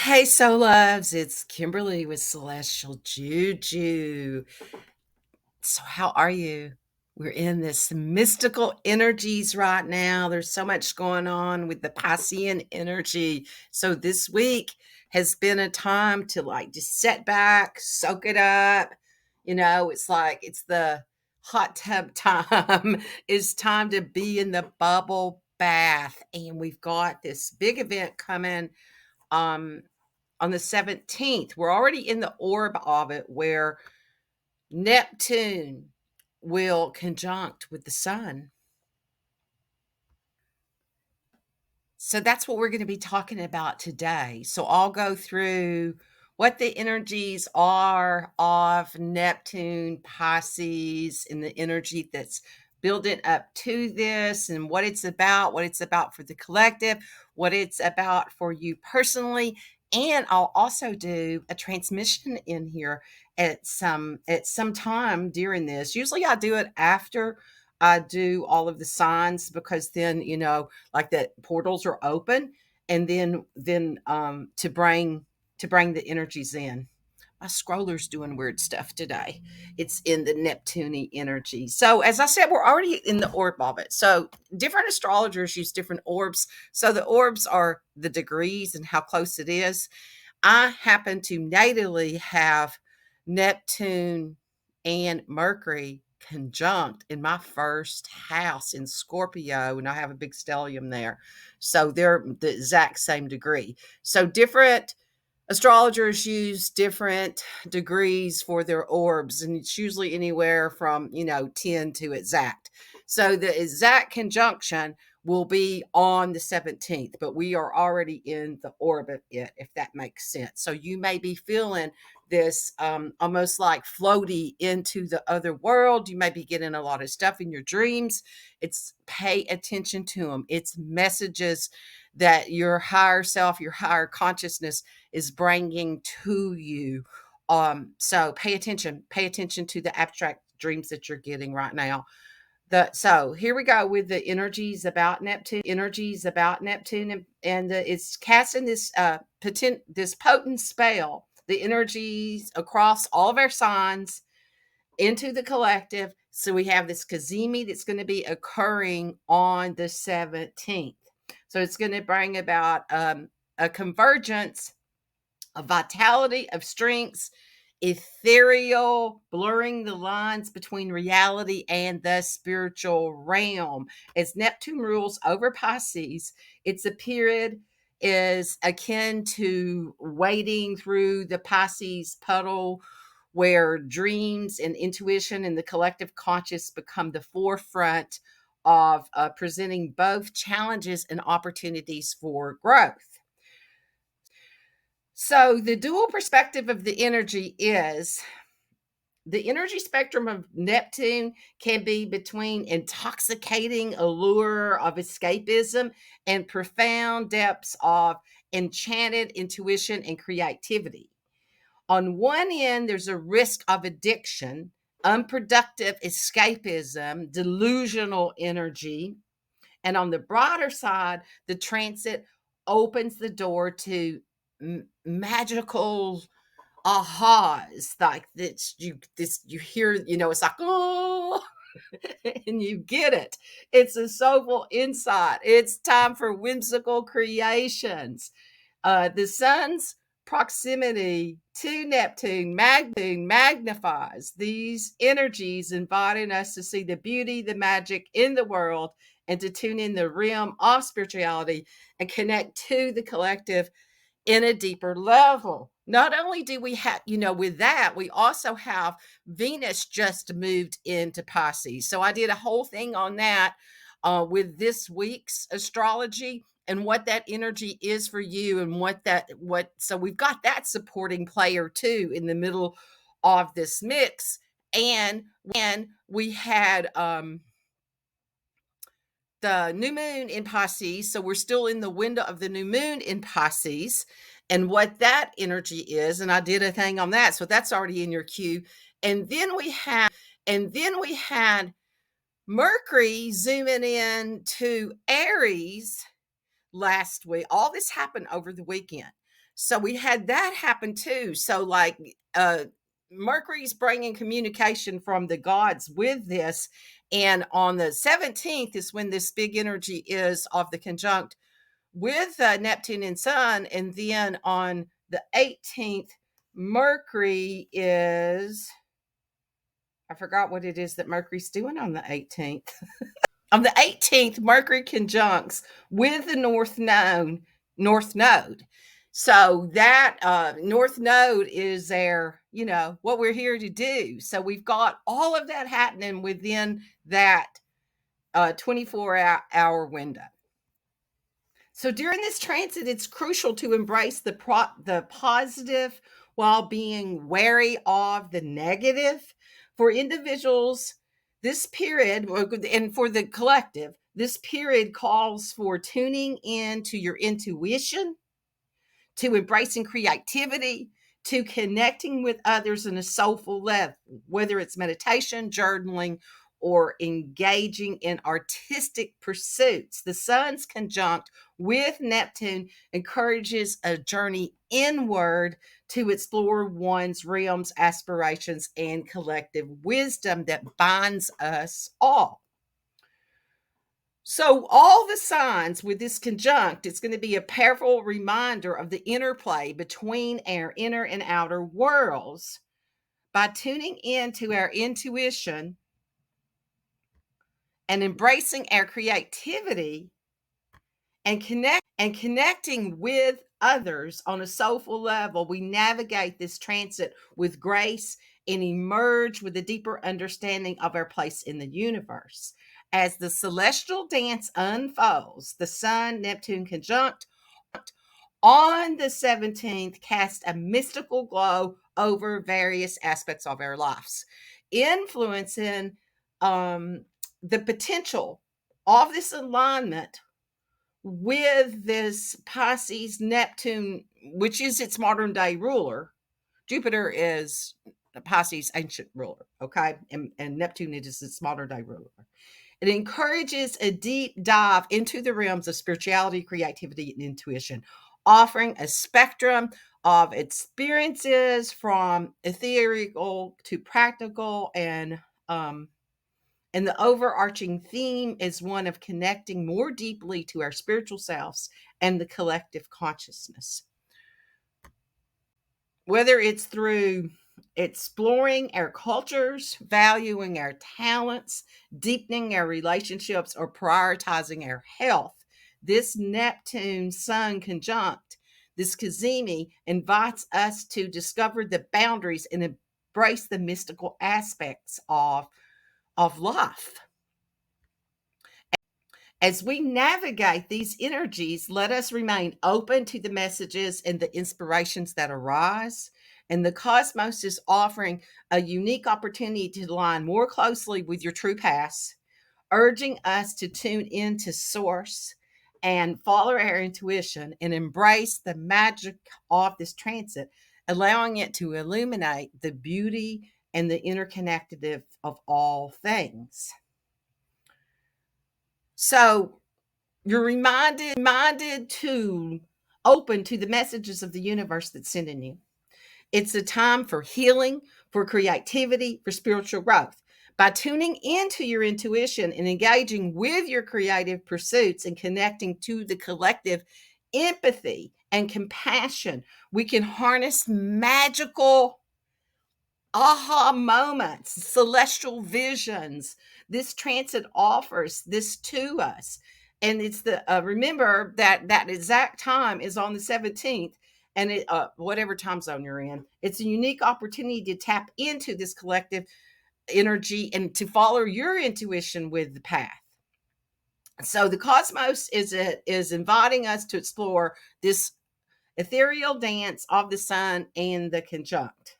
Hey, Soul Loves, it's Kimberly with Celestial Juju. So, how are you? We're in this mystical energies right now. There's so much going on with the Piscean energy. So, this week has been a time to like just sit back, soak it up. It's like it's the hot tub time. It's time to be in the bubble bath. And we've got this big event coming. Um, on the 17th. We're already in the orb of it where Neptune will conjunct with the sun. So that's what we're going to be talking about today. So I'll go through what the energies are of Neptune, Pisces, and the energy that's building up to this, and what it's about for the collective, what it's about for you personally. And I'll also do a transmission in here at some time during this. Usually I do it after I do all of the signs, because then like that portals are open, and then to bring the energies in. My scroller's doing weird stuff today. It's in the Neptunian energy. So as I said, we're already in the orb of it. So different astrologers use different orbs. So the orbs are the degrees and how close it is. I happen to natively have Neptune and Mercury conjunct in my first house in Scorpio, and I have a big stellium there. So they're the exact same degree. So different astrologers use different degrees for their orbs, and it's usually anywhere from 10 to exact. So the exact conjunction will be on the 17th, but we are already in the orb of it, if that makes sense. So you may be feeling this almost like floaty into the other world. You may be getting a lot of stuff in your dreams. It's pay attention to them. It's messages that your higher self, your higher consciousness is bringing to you. So pay attention to the abstract dreams that you're getting right now. So here we go with the energies about Neptune, and it's casting this potent spell, the energies across all of our signs into the collective. So we have this Cazimi that's going to be occurring on the 17th. So it's going to bring about a convergence, a vitality of strengths, ethereal, blurring the lines between reality and the spiritual realm. As Neptune rules over Pisces, its a period is akin to wading through the Pisces puddle, where dreams and intuition and the collective conscious become the forefront of presenting both challenges and opportunities for growth. So the dual perspective of the energy is the energy spectrum of Neptune can be between intoxicating allure of escapism and profound depths of enchanted intuition and creativity. On one end, there's a risk of addiction, unproductive escapism, delusional energy. And on the broader side, the transit opens the door to magical ahas, like you hear, it's like, oh, and you get it. It's a soulful insight. It's time for whimsical creations. The sun's proximity to Neptune magnifies these energies, inviting us to see the beauty, the magic in the world, and to tune in the realm of spirituality and connect to the collective in a deeper level. Not only do we have, with that, we also have Venus just moved into Pisces. So I did a whole thing on that with this week's astrology and what that energy is for you, and so we've got that supporting player too in the middle of this mix. And we had the new moon in Pisces. So we're still in the window of the new moon in Pisces and what that energy is. And I did a thing on that. So that's already in your queue. And then we had Mercury zooming in to Aries last week. All this happened over the weekend. So we had that happen too. So like Mercury's bringing communication from the gods with this, and on the 17th is when this big energy is of the conjunct with Neptune and Sun, and then on the 18th, Mercury is, I forgot what it is that Mercury's doing on the 18th. On the 18th, Mercury conjuncts with the North Node. So that North Node is there, what we're here to do. So we've got all of that happening within that 24-hour window. So during this transit, it's crucial to embrace the positive while being wary of the negative. For individuals, this period, and for the collective, this period calls for tuning in to your intuition, to embracing creativity, to connecting with others in a soulful level, whether it's meditation, journaling, or engaging in artistic pursuits. The Sun's conjunct with Neptune encourages a journey inward to explore one's realms, aspirations, and collective wisdom that binds us all. So all the signs with this conjunct, it's going to be a powerful reminder of the interplay between our inner and outer worlds. By tuning into our intuition and embracing our creativity and connecting with others on a soulful level, we navigate this transit with grace and emerge with a deeper understanding of our place in the universe. As the celestial dance unfolds, the Sun-Neptune conjunct on the 17th casts a mystical glow over various aspects of our lives, influencing the potential of this alignment with this Pisces Neptune, which is its modern day ruler. Jupiter is Pisces' ancient ruler, okay? And Neptune is its modern day ruler. It encourages a deep dive into the realms of spirituality, creativity, and intuition, offering a spectrum of experiences from ethereal to practical, and the overarching theme is one of connecting more deeply to our spiritual selves and the collective consciousness. Whether it's through exploring our cultures, valuing our talents, deepening our relationships, or prioritizing our health, this Neptune Sun conjunct, this Cazimi, invites us to discover the boundaries and embrace the mystical aspects of life. As we navigate these energies, let us remain open to the messages and the inspirations that arise. And the cosmos is offering a unique opportunity to align more closely with your true path, urging us to tune into source and follow our intuition and embrace the magic of this transit, allowing it to illuminate the beauty and the interconnected of all things. So you're reminded to open to the messages of the universe that's sending you. It's a time for healing, for creativity, for spiritual growth. By tuning into your intuition and engaging with your creative pursuits and connecting to the collective empathy and compassion, we can harness magical aha moments, celestial visions. This transit offers this to us. And it's the remember that exact time is on the 17th, and it whatever time zone you're in, it's a unique opportunity to tap into this collective energy and to follow your intuition with the path. So the cosmos is inviting us to explore this ethereal dance of the sun and the conjunct.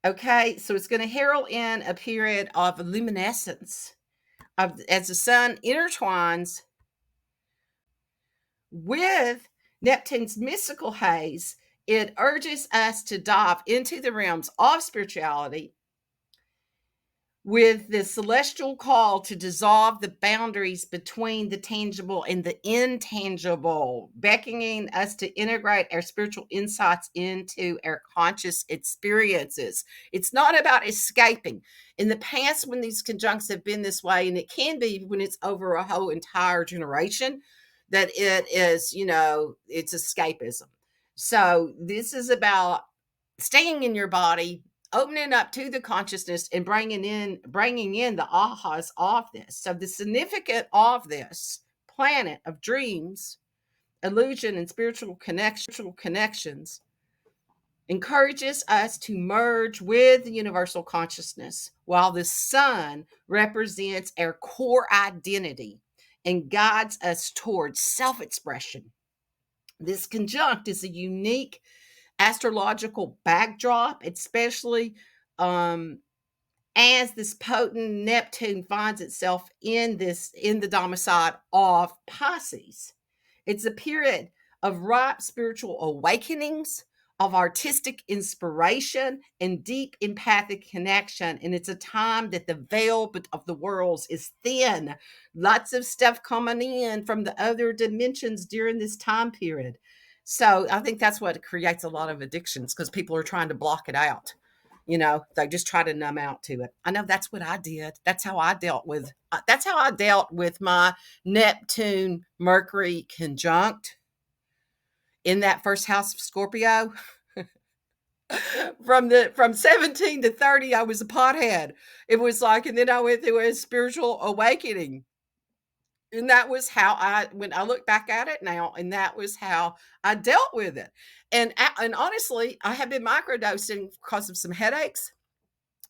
Okay, so it's going to herald in a period of luminescence as the sun intertwines with Neptune's mystical haze. It urges us to dive into the realms of spirituality with the celestial call to dissolve the boundaries between the tangible and the intangible, beckoning us to integrate our spiritual insights into our conscious experiences. It's not about escaping. In the past, when these conjuncts have been this way, and it can be when it's over a whole entire generation, that it is, it's escapism. So this is about staying in your body, opening up to the consciousness, and bringing in the ahas of this. So the significance of this planet of dreams, illusion, and spiritual connections encourages us to merge with the universal consciousness, while the sun represents our core identity and guides us towards self-expression. This conjunct is a unique astrological backdrop, especially um, as this potent Neptune finds itself in the domicile of Pisces. It's a period of ripe spiritual awakenings, of artistic inspiration, and deep empathic connection. And it's a time that the veil of the worlds is thin. Lots of stuff coming in from the other dimensions during this time period. So I think that's what creates a lot of addictions, because people are trying to block it out. They just try to numb out to it. I know that's what I did. That's how I dealt with my Neptune Mercury conjunct in that first house of Scorpio. From 17 to 30, I was a pothead. It was like, and then I went through a spiritual awakening. And that was how when I look back at it now, and that was how I dealt with it. And honestly, I have been microdosing because of some headaches.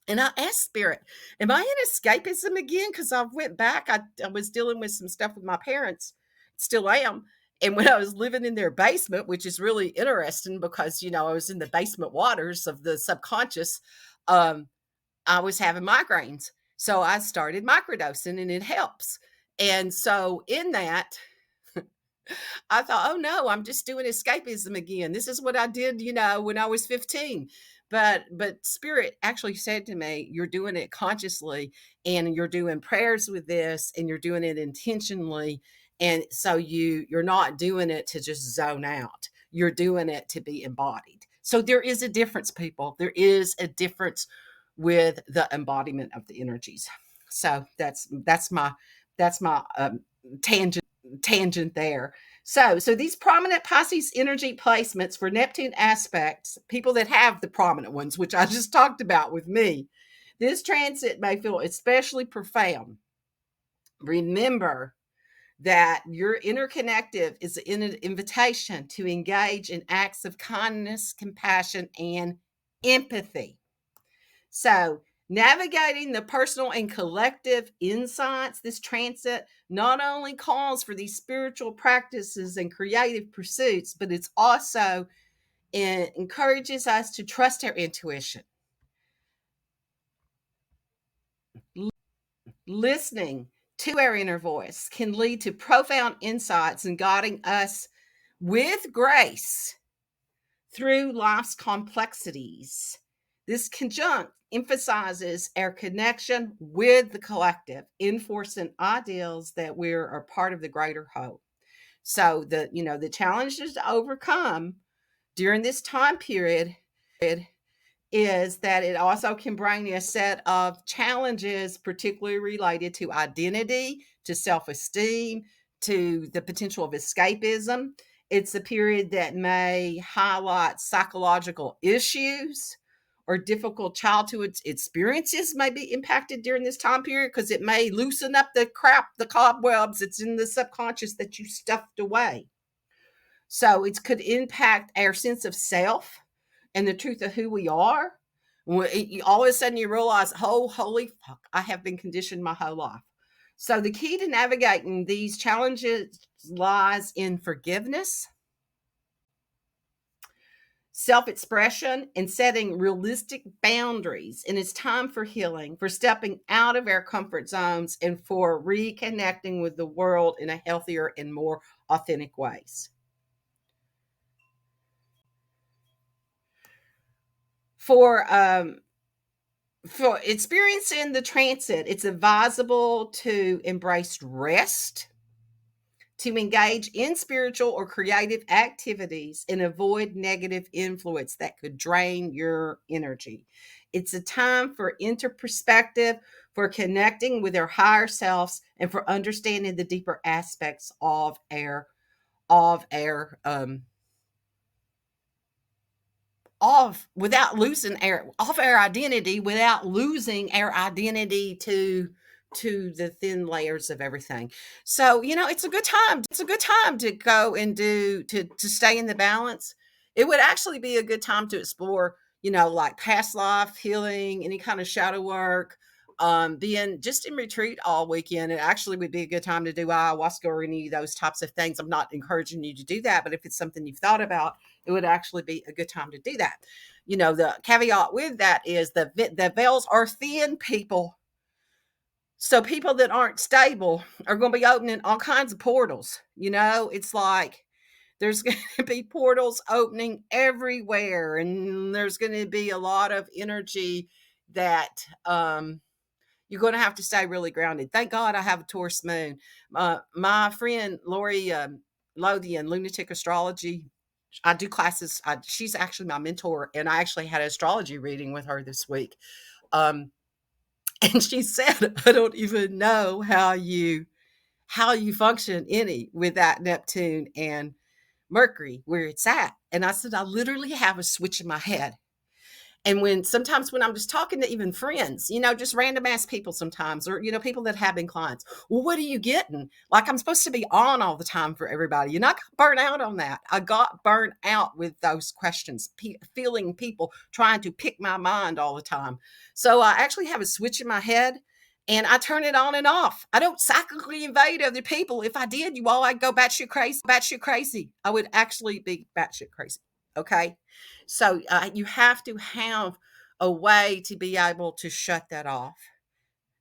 And I asked Spirit, am I in escapism again? Because I went back, I was dealing with some stuff with my parents, still am. And when I was living in their basement, which is really interesting because, I was in the basement waters of the subconscious, I was having migraines. So I started microdosing, and it helps. And so in that, I thought, oh no, I'm just doing escapism again. This is what I did, when I was 15. But Spirit actually said to me, you're doing it consciously, and you're doing prayers with this, and you're doing it intentionally. And so you're not doing it to just zone out. You're doing it to be embodied. So there is a difference, people. There is a difference with the embodiment of the energies. So that's my tangent there. So these prominent Pisces energy placements for Neptune aspects, people that have the prominent ones, which I just talked about with me, this transit may feel especially profound. Remember that your interconnective is an invitation to engage in acts of kindness, compassion, and empathy. So, navigating the personal and collective insights, this transit not only calls for these spiritual practices and creative pursuits, but it's also encourages us to trust our intuition. Listening to our inner voice can lead to profound insights and guiding us with grace through life's complexities. This conjunct emphasizes our connection with the collective, enforcing ideals that we're a part of the greater whole. So the challenges to overcome during this time period is that it also can bring a set of challenges, particularly related to identity, to self-esteem, to the potential of escapism. It's a period that may highlight psychological issues or difficult childhood experiences may be impacted during this time period, because it may loosen up the cobwebs that's in the subconscious that you stuffed away. So it could impact our sense of self and the truth of who we are. All of a sudden you realize, oh, holy fuck, I have been conditioned my whole life. So the key to navigating these challenges lies in forgiveness, self-expression, and setting realistic boundaries. And it's time for healing, for stepping out of our comfort zones, and for reconnecting with the world in a healthier and more authentic ways. For For experiencing the transit, it's advisable to embrace rest, to engage in spiritual or creative activities, and avoid negative influence that could drain your energy. It's a time for interperspective, for connecting with our higher selves, and for understanding the deeper aspects of our without losing our identity, without losing our identity to the thin layers of everything. So, it's a good time. It's a good time to go and to stay in the balance. It would actually be a good time to explore, like past life healing, any kind of shadow work. Being just in retreat all weekend, it actually would be a good time to do ayahuasca or any of those types of things. I'm not encouraging you to do that, but if it's something you've thought about, it would actually be a good time to do that. The caveat with that is the veils are thin, people. So people that aren't stable are going to be opening all kinds of portals. It's like there's going to be portals opening everywhere, and there's going to be a lot of energy that you're going to have to stay really grounded. Thank God I have a Taurus moon. My friend Lori Lothian, Lunatic Astrology, I do classes. She's actually my mentor, and I actually had an astrology reading with her this week. Um, and she said, "I don't even know how you function any with that Neptune and Mercury where it's at." And I said, "I literally have a switch in my head." And sometimes when I'm just talking to even friends, just random ass people sometimes, or, people that have been clients, well, what are you getting? Like I'm supposed to be on all the time for everybody. I got burnt out on that. I got burnt out with those questions, feeling people trying to pick my mind all the time. So I actually have a switch in my head, and I turn it on and off. I don't cyclically invade other people. If I did, I'd go batshit crazy. Batshit crazy. I would actually be batshit crazy. Okay. So you have to have a way to be able to shut that off.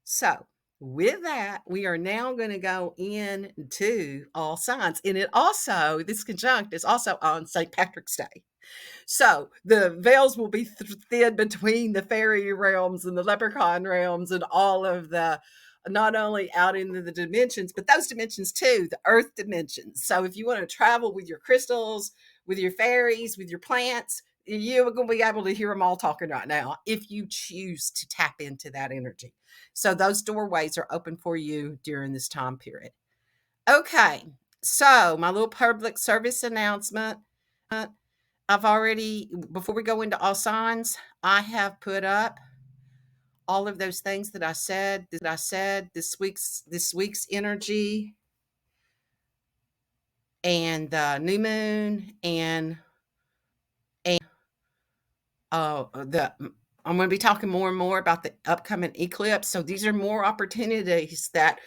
So with that, we are now going to go into all signs. And this conjunct is also on St. Patrick's Day. So the veils will be thin between the fairy realms and the leprechaun realms and all of not only out into the dimensions, but those dimensions too, the earth dimensions. So if you want to travel with your crystals, with your fairies, with your plants, you're going to be able to hear them all talking right now if you choose to tap into that energy. So those doorways are open for you during this time period. Okay, so my little public service announcement. Before we go into all signs, I have put up all of those things that I said this week's energy and the new moon and the I'm going to be talking more and more about the upcoming eclipse. So these are more opportunities that,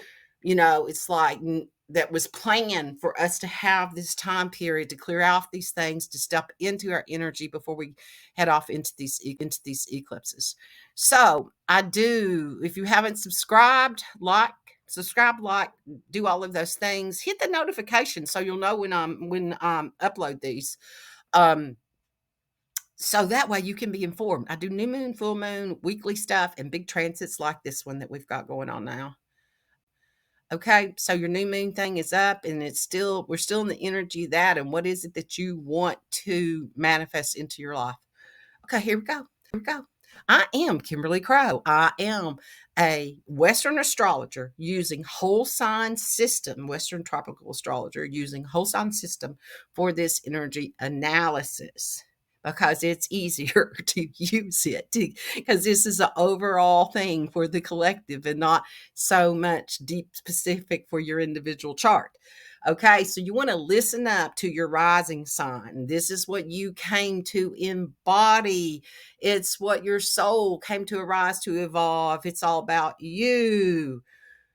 it's like that was planned for us to have this time period to clear off these things, to step into our energy before we head off into these eclipses. So if you haven't subscribe, like, do all of those things, hit the notification so you'll know when upload these. So that way you can be informed. I do new moon, full moon, weekly stuff, and big transits like this one that we've got going on now. Okay, so your new moon thing is up, and we're still in the energy of that. And what is it that you want to manifest into your life? Okay, here we go. I am Kimberly Crow. I am a Western astrologer using whole sign system, Western tropical astrologer using whole sign system for this energy analysis, because it's easier to use it, because this is an overall thing for the collective and not so much deep specific for your individual chart. Okay, so you want to listen up to your rising sign. This is what you came to embody. It's what your soul came to arise to evolve. It's all about you.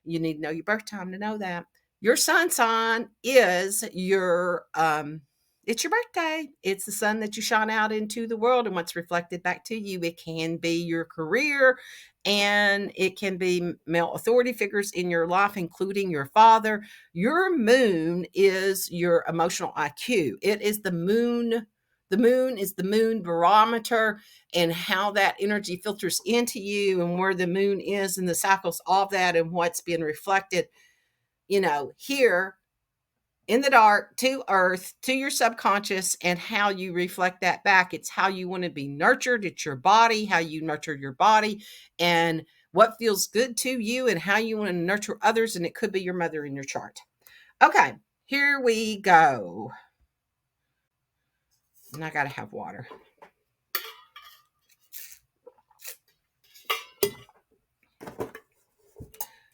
You need to know your birth time to know that. Your sun sign is it's your birthday. It's the sun that you shine out into the world and what's reflected back to you. It can be your career, and it can be male authority figures in your life, including your father. Your moon is your emotional IQ. It is the moon The moon is the moon barometer, and how that energy filters into you and where the moon is in the cycles of that and what's being reflected, here in the dark to earth, to your subconscious, and how you reflect that back. It's how you want to be nurtured. It's your body, how you nurture your body, and what feels good to you, and how you want to nurture others. And it could be your mother in your chart. Okay, here we go. And I got to have water.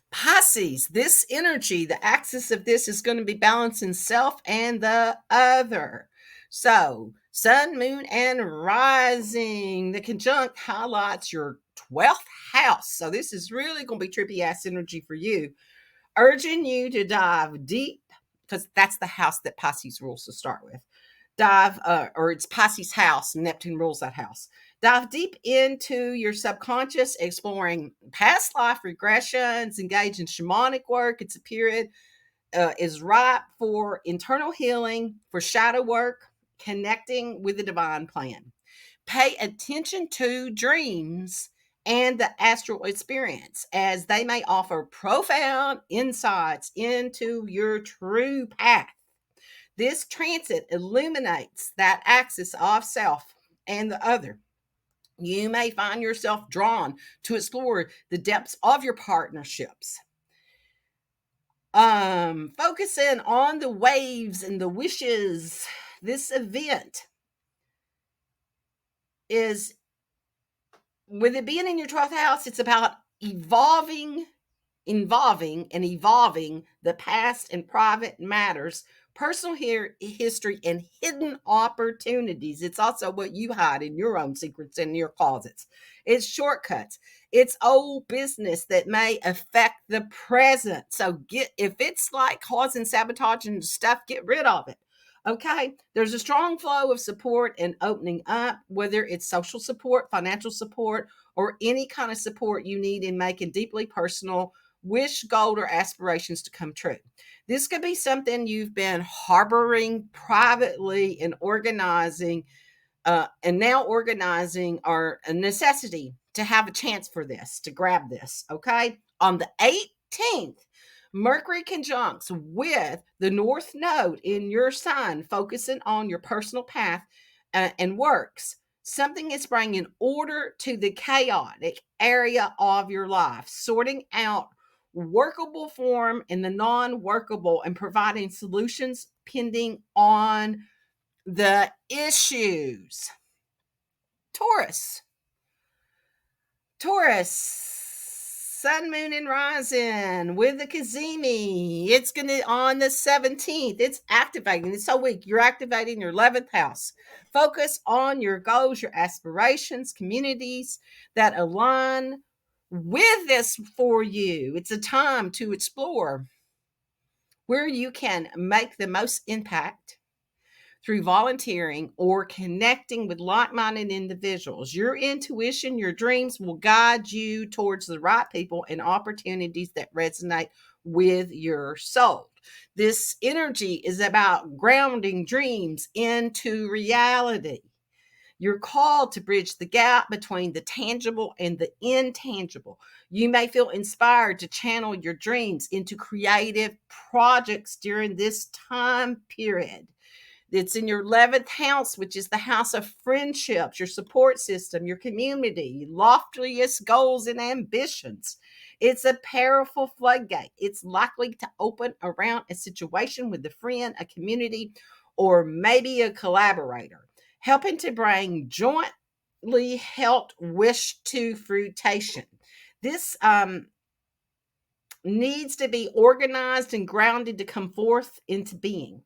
Pisces, this energy, the axis of this is going to be balancing self and the other. So, sun, moon, and rising. The conjunct highlights your 12th house. So, this is really going to be trippy ass energy for you, urging you to dive deep, because that's the house that Pisces rules to start with. Or it's Pisces house, Neptune rules that house. Dive deep into your subconscious, exploring past life regressions, engage in shamanic work. It's a period is ripe for internal healing, for shadow work, connecting with the divine plan. Pay attention to dreams and the astral experience, as they may offer profound insights into your true path. This transit illuminates that axis of self and the other. You may find yourself drawn to explore the depths of your partnerships. Focusing on the waves and the wishes. This event is, with it being in your 12th house, it's about involving the past and private matters, personal history, and hidden opportunities. It's also what you hide in your own secrets in your closets. It's shortcuts. It's old business that may affect the present. So if it's like causing sabotage and stuff, get rid of it. Okay, there's a strong flow of support and opening up, whether it's social support, financial support, or any kind of support you need in making deeply personal wish, goal, or aspirations to come true. This could be something you've been harboring privately and organizing, and now organizing are a necessity to have a chance for this, to grab this. Okay, on the 18th, Mercury conjuncts with the North Node in your sign, focusing on your personal path and works. Something is bringing order to the chaotic area of your life, sorting out workable form and the non-workable, and providing solutions pending on the issues. Taurus, sun, moon, and rising with the Cazimi. It's going to, on the 17th, it's activating. It's so weak. You're activating your 11th house. Focus on your goals, your aspirations, communities that align with this for you. It's a time to explore where you can make the most impact through volunteering or connecting with like-minded individuals. Your intuition, your dreams will guide you towards the right people and opportunities that resonate with your soul. This energy is about grounding dreams into reality. You're called to bridge the gap between the tangible and the intangible. You may feel inspired to channel your dreams into creative projects during this time period. It's in your 11th house, which is the house of friendships, your support system, your community, loftiest goals and ambitions. It's a powerful floodgate. It's likely to open around a situation with a friend, a community, or maybe a collaborator, helping to bring jointly held wish to fruition. This needs to be organized and grounded to come forth into being.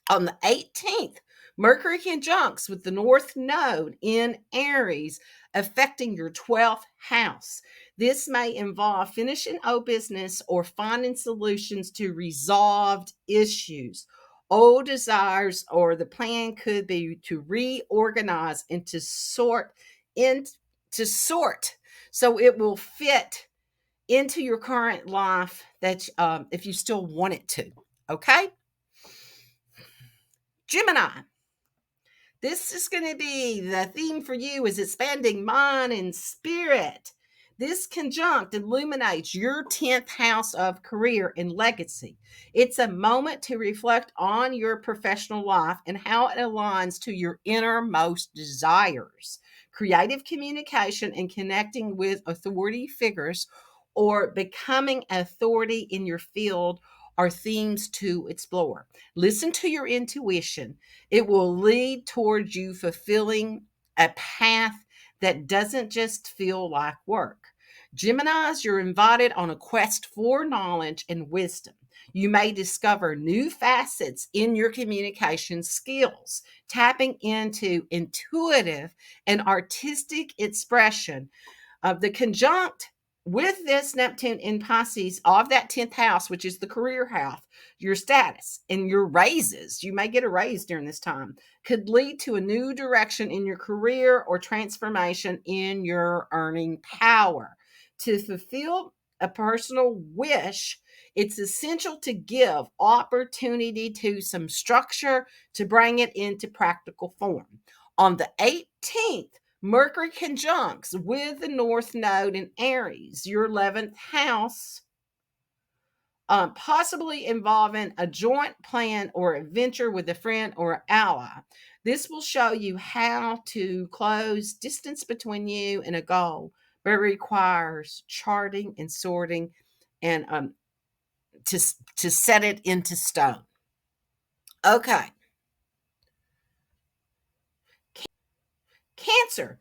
On the 18th, Mercury conjuncts with the North Node in Aries, affecting your 12th house. This may involve finishing old business or finding solutions to resolved issues. Old desires, or the plan could be to reorganize and to sort so it will fit into your current life, that if you still want it to. Okay, Gemini, This is going to be the theme for you, is expanding mind and spirit. This conjunct illuminates your 10th house of career and legacy. It's a moment to reflect on your professional life and how it aligns to your innermost desires. Creative communication and connecting with authority figures or becoming authority in your field are themes to explore. Listen to your intuition. It will lead towards you fulfilling a path that doesn't just feel like work. Geminis, you're invited on a quest for knowledge and wisdom. You may discover new facets in your communication skills, tapping into intuitive and artistic expression of the conjunct with this Neptune in Pisces of that 10th house, which is the career house, your status and your raises, you may get a raise during this time, could lead to a new direction in your career or transformation in your earning power. To fulfill a personal wish, it's essential to give opportunity to some structure to bring it into practical form. On the 18th, Mercury conjuncts with the North Node in Aries, your 11th house, possibly involving a joint plan or adventure with a friend or an ally. This will show you how to close distance between you and a goal, but it requires charting and sorting and to set it into stone. Okay. Cancer.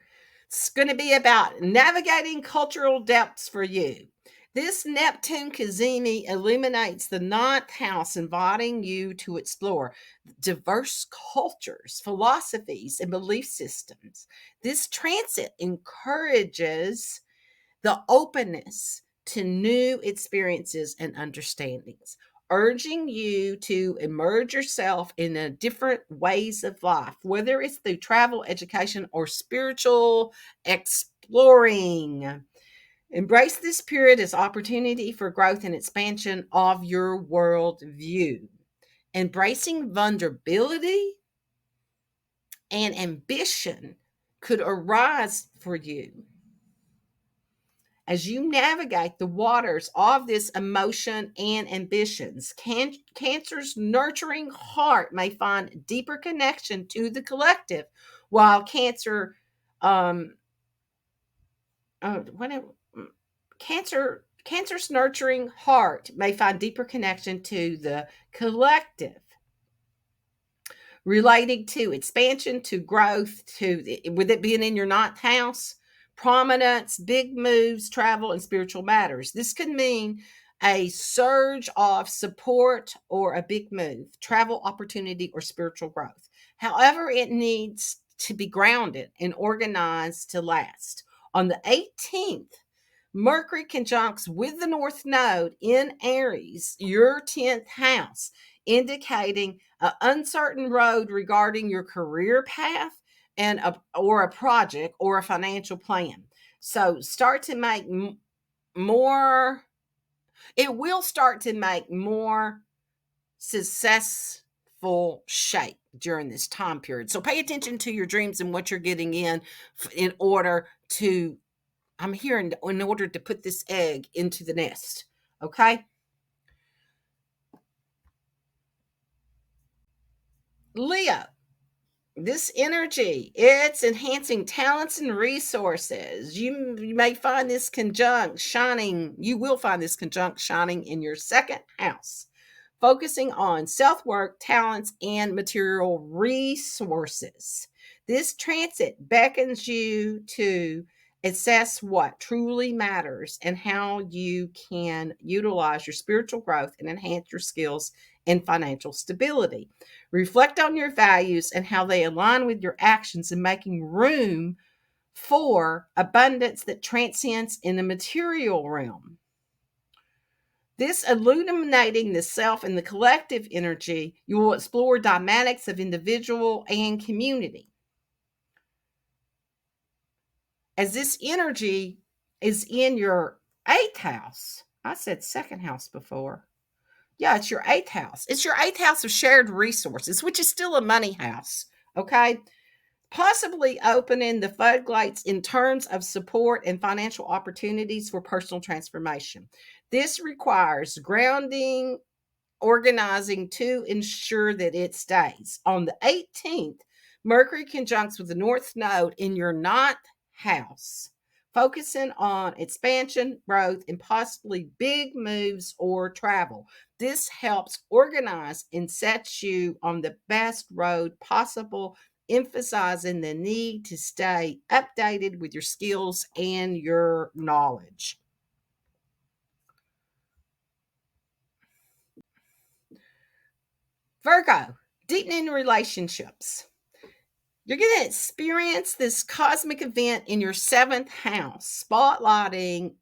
It's going to be about navigating cultural depths for you. This Neptune Cazimi illuminates the ninth house, inviting you to explore diverse cultures, philosophies, and belief systems. This transit encourages the openness to new experiences and understandings, urging you to immerse yourself in a different ways of life, whether it's through travel, education, or spiritual exploring. Embrace this period as opportunity for growth and expansion of your world view. Embracing vulnerability and ambition could arise for you as you navigate the waters of this emotion and ambitions. Cancer's nurturing heart may find deeper connection to the collective, while Cancer, Cancer's nurturing heart may find deeper connection to the collective, relating to expansion, to growth, to with it being in your ninth house, prominence, big moves, travel, and spiritual matters. This could mean a surge of support or a big move, travel opportunity, or spiritual growth. However, it needs to be grounded and organized to last. On the 18th, Mercury conjuncts with the North Node in Aries, your 10th house, indicating an uncertain road regarding your career path and or a project or a financial plan. So start to make more, it will start to make more successful shape during this time period. So pay attention to your dreams and what you're getting in order to, I'm here in order to put this egg into the nest. Okay. Leo, this energy, it's enhancing talents and resources. You may find this conjunct shining, you will find this conjunct shining in your second house, focusing on self-work, talents, and material resources. This transit beckons you to assess what truly matters and how you can utilize your spiritual growth and enhance your skills and financial stability. Reflect on your values and how they align with your actions in making room for abundance that transcends in the material realm. This illuminating the self and the collective energy, you will explore dynamics of individual and community. As this energy is in your 8th house, I said second house before. Yeah, it's your 8th house. It's your 8th house of shared resources, which is still a money house. Okay. possibly opening the floodgates in terms of support and financial opportunities for personal transformation. This requires grounding, organizing to ensure that it stays. On the 18th, Mercury conjuncts with the North Node in your ninth house, focusing on expansion, growth, and possibly big moves or travel. This helps organize and sets you on the best road possible, emphasizing the need to stay updated with your skills and your knowledge. Virgo, deepening relationships. You're going to experience this cosmic event in your seventh house, spotlighting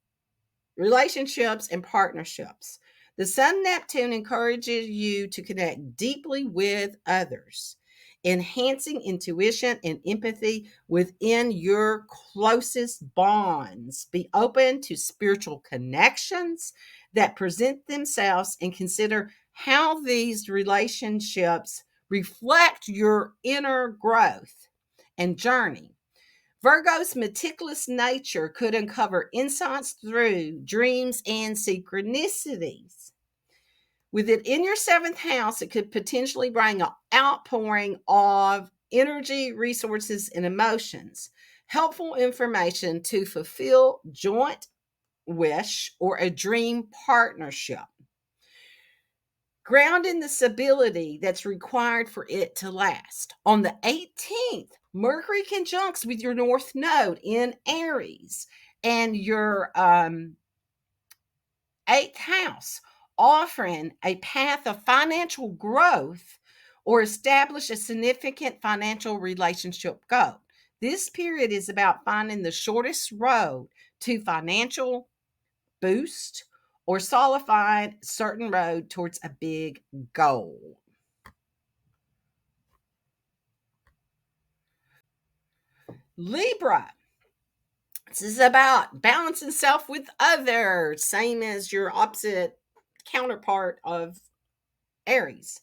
relationships and partnerships. The Sun Neptune encourages you to connect deeply with others, enhancing intuition and empathy within your closest bonds. Be open to spiritual connections that present themselves and consider how these relationships reflect your inner growth and journey. Virgo's meticulous nature could uncover insights through dreams and synchronicities. With it in your seventh house, it could potentially bring an outpouring of energy, resources, and emotions. Helpful information to fulfill joint wish or a dream partnership. Grounding the stability that's required for it to last. On the 18th, Mercury conjuncts with your North Node in Aries and your eighth house, offering a path of financial growth or establish a significant financial relationship goal. This period is about finding the shortest road to financial boost or solidifying certain road towards a big goal. Libra. This is about balancing self with others, same as your opposite counterpart of Aries.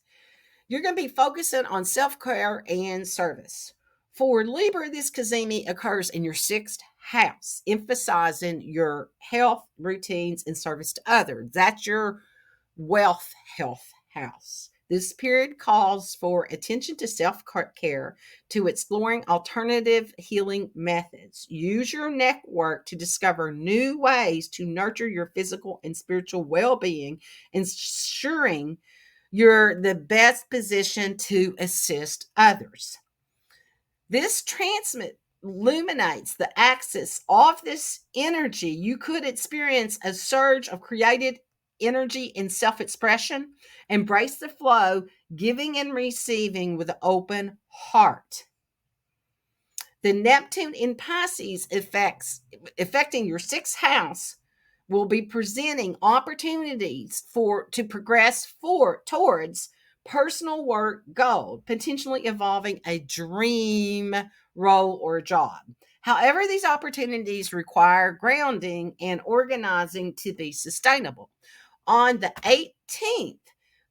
You're going to be focusing on self-care and service. For Libra, this Cazimi occurs in your sixth house, emphasizing your health routines and service to others. That's your wealth health house. This period calls for attention to self care, to exploring alternative healing methods. Use your network to discover new ways to nurture your physical and spiritual well being, ensuring you're the best position to assist others. This transmit illuminates the axis of this energy. You could experience a surge of creative energy and self-expression. Embrace the flow, giving and receiving with an open heart. The Neptune in Pisces affecting your sixth house will be presenting opportunities to progress towards personal work goal, potentially involving a dream role or job. However, these opportunities require grounding and organizing to be sustainable. On the 18th,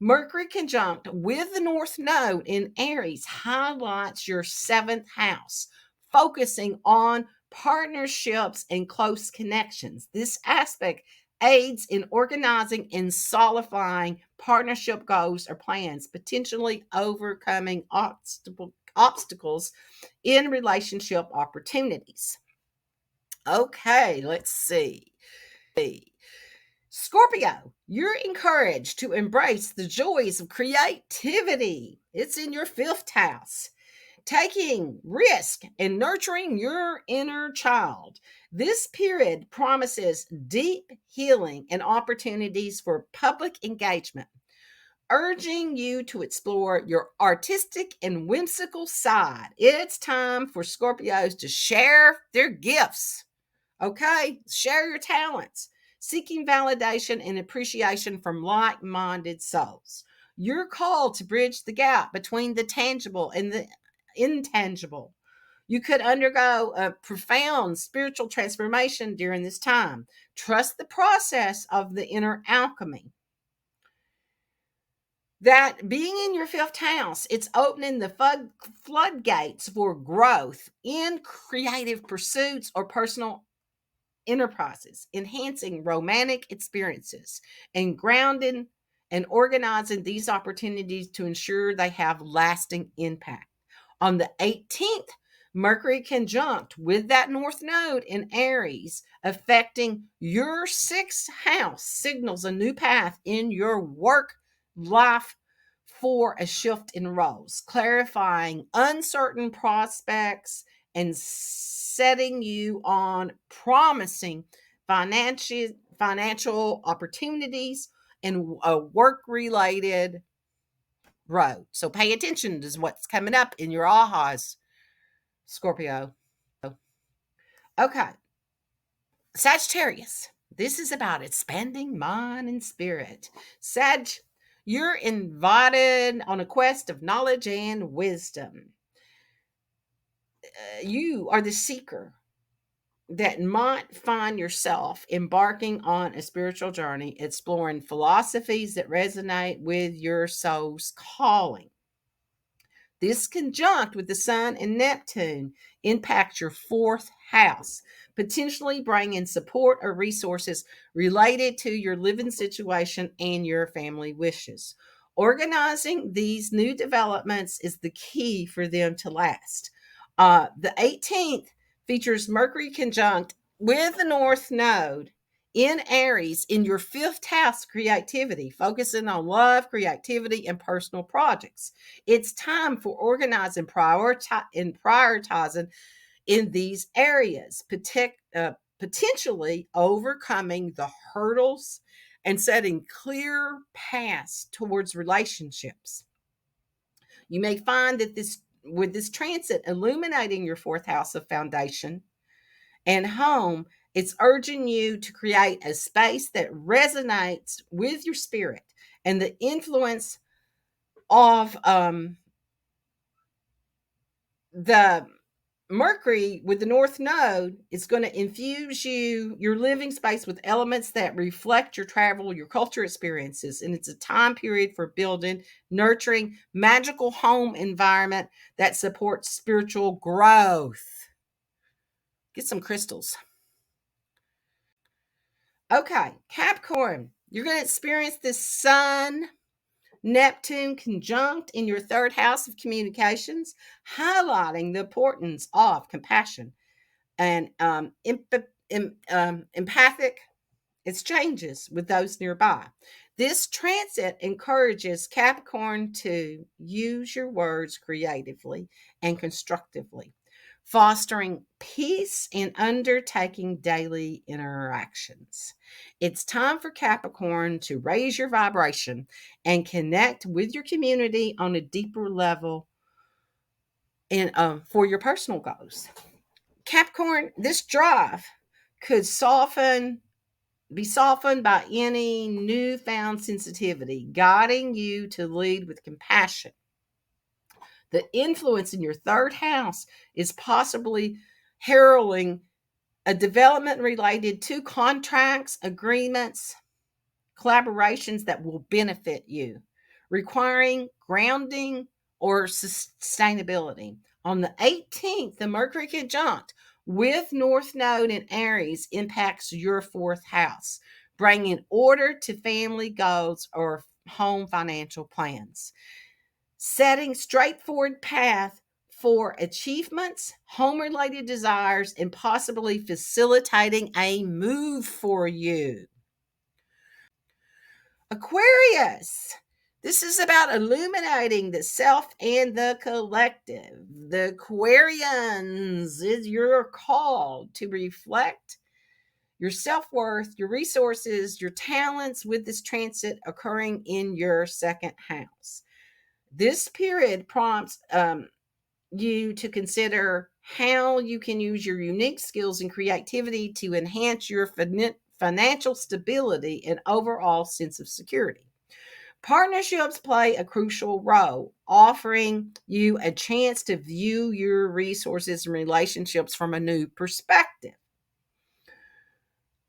Mercury conjunct with the North Node in Aries highlights your seventh house, focusing on partnerships and close connections. This aspect aids in organizing and solidifying partnership goals or plans, potentially overcoming obstacles in relationship opportunities. Okay, let's see. Scorpio, you're encouraged to embrace the joys of creativity. It's in your fifth house. Taking risk and nurturing your inner child. This period promises deep healing and opportunities for public engagement, urging you to explore your artistic and whimsical side. It's time for Scorpios to share their gifts. Okay, share your talents, seeking validation and appreciation from like minded souls. You're called to bridge the gap between the tangible and the intangible. You could undergo a profound spiritual transformation during this time. Trust the process of the inner alchemy. that being in your fifth house, it's opening the floodgates for growth in creative pursuits or personal enterprises, enhancing romantic experiences, and grounding and organizing these opportunities to ensure they have lasting impact. On the 18th, Mercury conjunct with that North Node in Aries, affecting your sixth house, signals a new path in your work life for a shift in roles, clarifying uncertain prospects and setting you on promising financial opportunities and a work related road. So pay attention to what's coming up in your ahas, Scorpio. Okay, Sagittarius. This is about expanding mind and spirit. Sag, you're invited on a quest of knowledge and wisdom. You are the seeker that might find yourself embarking on a spiritual journey, exploring philosophies that resonate with your soul's calling. This conjunct with the Sun and Neptune impacts your fourth house, potentially bringing support or resources related to your living situation and your family wishes. Organizing these new developments is the key for them to last. The 18th features Mercury conjunct with the North Node in Aries in your fifth house, creativity, focusing on love, creativity, and personal projects. It's time for organizing and prioritizing in these areas, potentially overcoming the hurdles and setting clear paths towards relationships. You may find that this transit illuminating your fourth house of foundation and home, it's urging you to create a space that resonates with your spirit, and the influence of the Mercury with the North Node is going to infuse your living space with elements that reflect your travel, your culture experiences. And it's a time period for building, nurturing magical home environment that supports spiritual growth. Get some crystals. Okay, Capricorn, you're going to experience this Sun Neptune conjunct in your third house of communications, highlighting the importance of compassion and empathic exchanges with those nearby. This transit encourages Capricorn to use your words creatively and constructively, fostering peace and undertaking daily interactions. It's time for Capricorn to raise your vibration and connect with your community on a deeper level and for your personal goals. Capricorn, this drive could be softened by any newfound sensitivity, guiding you to lead with compassion. The influence in your third house is possibly heralding a development related to contracts, agreements, collaborations that will benefit you, requiring grounding or sustainability. On the 18th, the Mercury conjunct with North Node in Aries impacts your fourth house, bringing order to family goals or home financial plans, setting straightforward path for achievements, home related desires, and possibly facilitating a move for you. Aquarius. This is about illuminating the self and the collective. The Aquarians is your call to reflect your self-worth, your resources, your talents with this transit occurring in your second house. This period prompts you to consider how you can use your unique skills and creativity to enhance your financial stability and overall sense of security. Partnerships play a crucial role, offering you a chance to view your resources and relationships from a new perspective.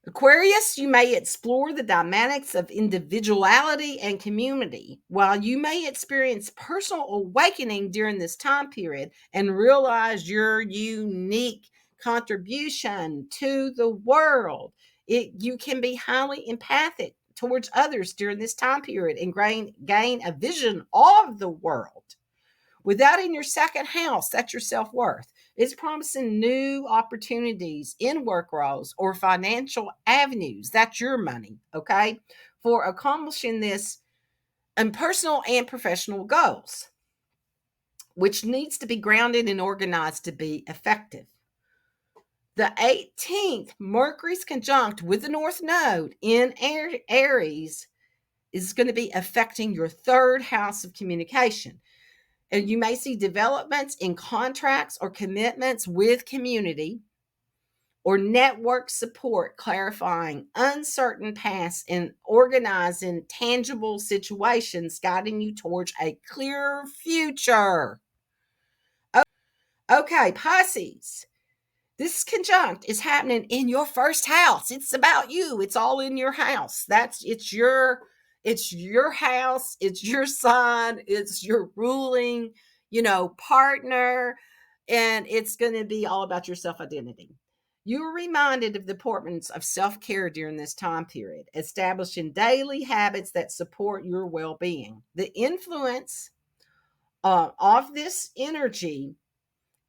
Aquarius, you may explore the dynamics of individuality and community. While you may experience personal awakening during this time period and realize your unique contribution to the world, you can be highly empathic towards others during this time period and gain a vision of the world. With that in your second house, that's your self worth. It's promising new opportunities in work roles or financial avenues. That's your money, okay? For accomplishing this and personal and professional goals, which needs to be grounded and organized to be effective. The 18th, Mercury's conjunct with the North Node in Aries is going to be affecting your third house of communication. And you may see developments in contracts or commitments with community or network support, clarifying uncertain paths and organizing tangible situations, guiding you towards a clear future. Okay, Pisces. This conjunct is happening in your first house. It's about you. It's all in your house. It's your house. It's your sign. It's your ruling, partner, and it's going to be all about your self-identity. You are reminded of the importance of self-care during this time period, establishing daily habits that support your well-being. The influence of this energy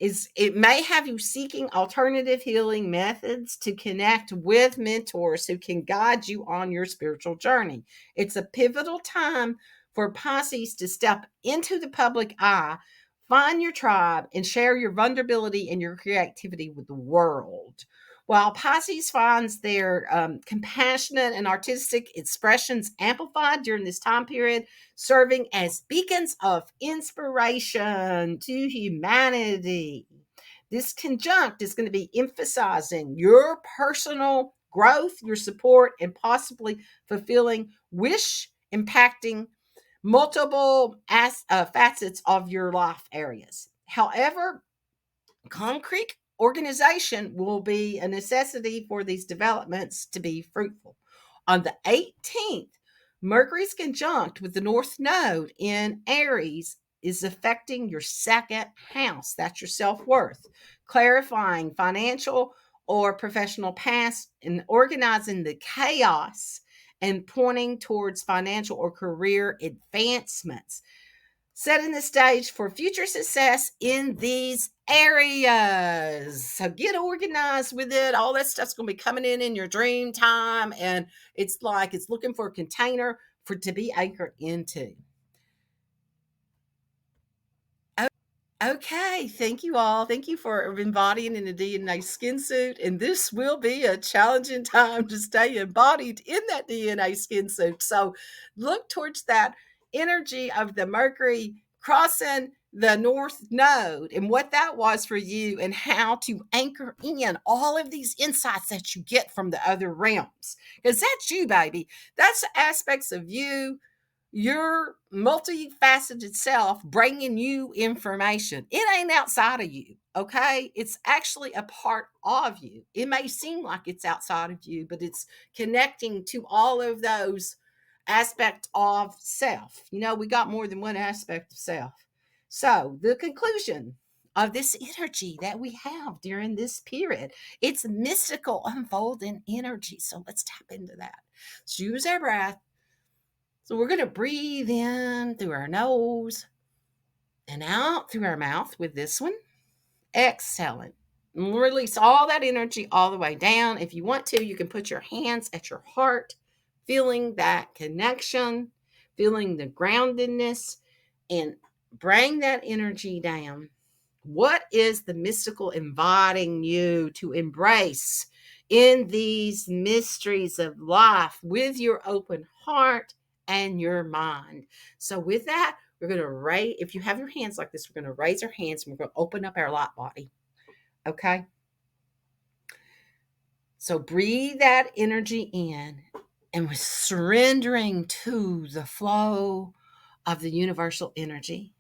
is it may have you seeking alternative healing methods to connect with mentors who can guide you on your spiritual journey. It's a pivotal time for Pisces to step into the public eye, find your tribe, and share your vulnerability and your creativity with the world. While Pisces finds their compassionate and artistic expressions amplified during this time period, serving as beacons of inspiration to humanity. This conjunct is going to be emphasizing your personal growth, your support, and possibly fulfilling wish impacting multiple facets of your life areas. However, concrete organization will be a necessity for these developments to be fruitful. On the 18th, Mercury's conjunct with the North Node in Aries is affecting your second house. That's your self worth, clarifying financial or professional paths and organizing the chaos and pointing towards financial or career advancements, setting the stage for future success in these areas. So get organized with it. All that stuff's going to be coming in your dream time, and it's like it's looking for a container for to be anchored into. Okay, thank you all. Thank you for embodying in a DNA skin suit. And this will be a challenging time to stay embodied in that DNA skin suit. So look towards that energy of the Mercury crossing the North Node and what that was for you and how to anchor in all of these insights that you get from the other realms. Because that's you, baby. That's aspects of you, your multifaceted self bringing you information. It ain't outside of you, okay? It's actually a part of you. It may seem like it's outside of you, but it's connecting to all of those aspects of self. We got more than one aspect of self. So, the conclusion of this energy that we have during this period, it's mystical unfolding energy. So, let's tap into that. Let's use our breath. So we're going to breathe in through our nose and out through our mouth with this one. Exhaling. Release all that energy all the way down. If you want to, you can put your hands at your heart, feeling that connection, feeling the groundedness, and bring that energy down. What is the mystical inviting you to embrace in these mysteries of life with your open heart and your mind? So with that, we're going to raise, if you have your hands like this, we're going to raise our hands and we're going to open up our light body. Okay? So breathe that energy in and we're surrendering to the flow of the universal energy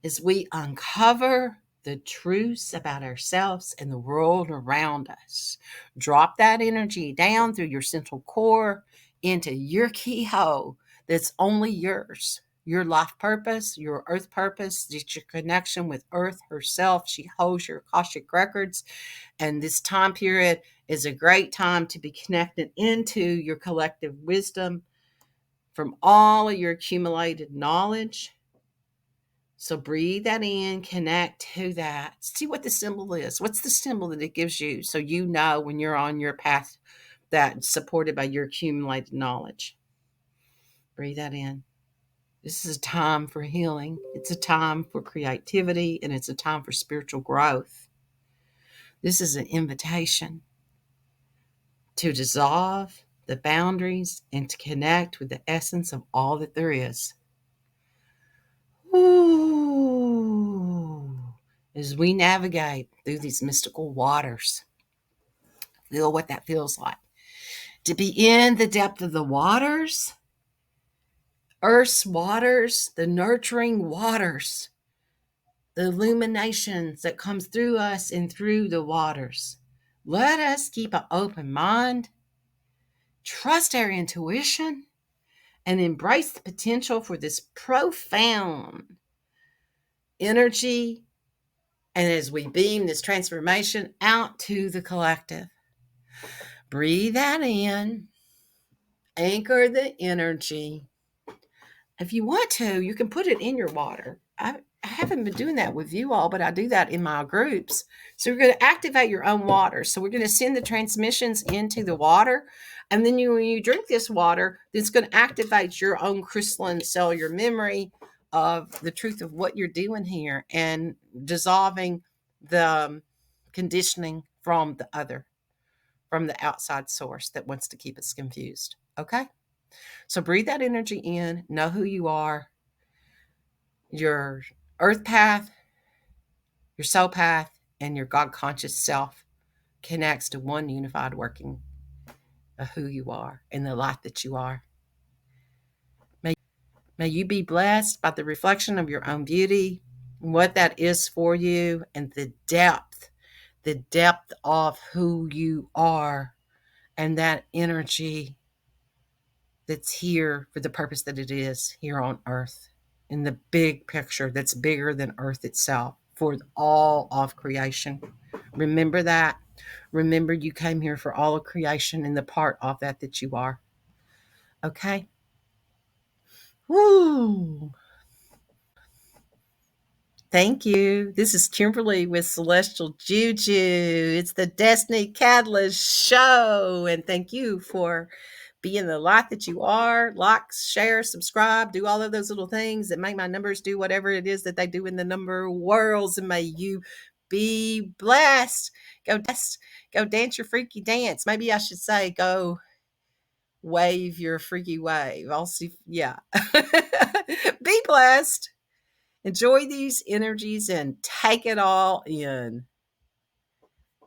as we uncover the truths about ourselves and the world around us. Drop that energy down through your central core into your keyhole that's only yours. Your life purpose, your earth purpose, just your connection with Earth herself. She holds your Akashic records. And this time period is a great time to be connected into your collective wisdom from all of your accumulated knowledge. So breathe that in, connect to that. See what the symbol is. What's the symbol that it gives you so you know when you're on your path that's supported by your accumulated knowledge? Breathe that in. This is a time for healing. It's a time for creativity, and it's a time for spiritual growth. This is an invitation to dissolve the boundaries and to connect with the essence of all that there is. Ooh. As we navigate through these mystical waters, feel what that feels like. To be in the depth of the waters, Earth's waters, the nurturing waters, the illuminations that comes through us and through the waters. Let us keep an open mind, trust our intuition, and embrace the potential for this profound energy. And as we beam this transformation out to the collective, breathe that in, anchor the energy. If you want to, you can put it in your water. I haven't been doing that with you all, but I do that in my groups. So we're going to activate your own water. So we're going to send the transmissions into the water. And then when you drink this water, it's going to activate your own crystalline cellular memory of the truth of what you're doing here and dissolving the conditioning from the other, from the outside source that wants to keep us confused. Okay? So breathe that energy in, know who you are, your earth path, your soul path, and your God conscious self connects to one unified working of who you are and the life that you are. May you be blessed by the reflection of your own beauty, and what that is for you, and the depth of who you are, and that energy that's here for the purpose that it is here on earth, in the big picture that's bigger than earth itself, for all of creation. Remember that. Remember you came here for all of creation and the part of that you are. Okay? Woo! Thank you. This is Kimberly with Celestial Juju. It's the Destiny Catalyst Show. And thank you for being the light that you are. Like, share, subscribe, do all of those little things that make my numbers do whatever it is that they do in the number worlds. And may you be blessed. Go dance your freaky dance. Maybe I should say go wave your freaky wave. I'll see. Yeah. Be blessed. Enjoy these energies and take it all in.